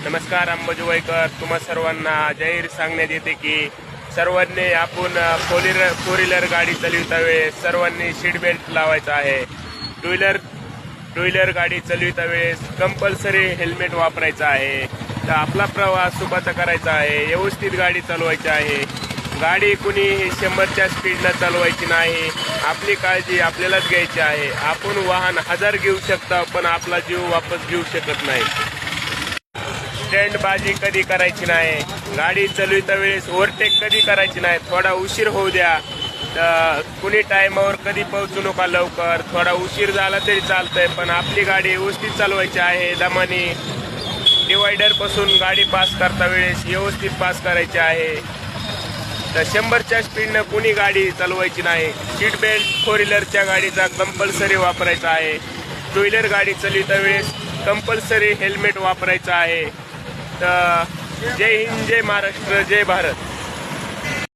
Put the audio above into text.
नमस्कार, अंबाजोगाईकर. तुम्हा सर्वांना जाहीर सांगण्यात येते की सर्वांनी आपण फोर व्हीलर गाडी चालविता वेळेस सर्वांनी सीट बेल्ट लावायचा आहे. टू व्हीलर गाडी चालविता वेळेस कंपल्सरी हेल्मेट वापरायचं आहे. तर आपला प्रवास सुखाचा करायचा आहे. व्यवस्थित गाडी चालवायची आहे. गाडी कुणी 100च्या स्पीडनं चालवायची नाही. आपली काळजी आपल्यालाच घ्यायची आहे. आपण वाहन 1000 घेऊ शकता, पण आपला जीव वापस घेऊ शकत नाही. स्टंटबाजी कधी करायची नाही. गाडी चालविता वेळेस ओव्हरटेक कधी करायची नाही. थोडा उशीर होऊ द्या. कुणी टायमावर कधी पोहोचू नका लवकर. थोडा उशीर झाला तरी चालतंय, पण आपली गाडी व्यवस्थित चालवायची आहे. दमाने डिवायडर पासून गाडी पास करता वेळेस व्यवस्थित पास करायची आहे. तर 100च्या स्पीडनं कुणी गाडी चालवायची नाही. सीट बेल्ट फोर व्हीलरच्या गाडीचा कंपल्सरी वापरायचा आहे. टू व्हीलर गाडी चालविता वेळेस कंपल्सरी हेल्मेट वापरायचं आहे. तर जय हिंद, जय महाराष्ट्र, जय भारत.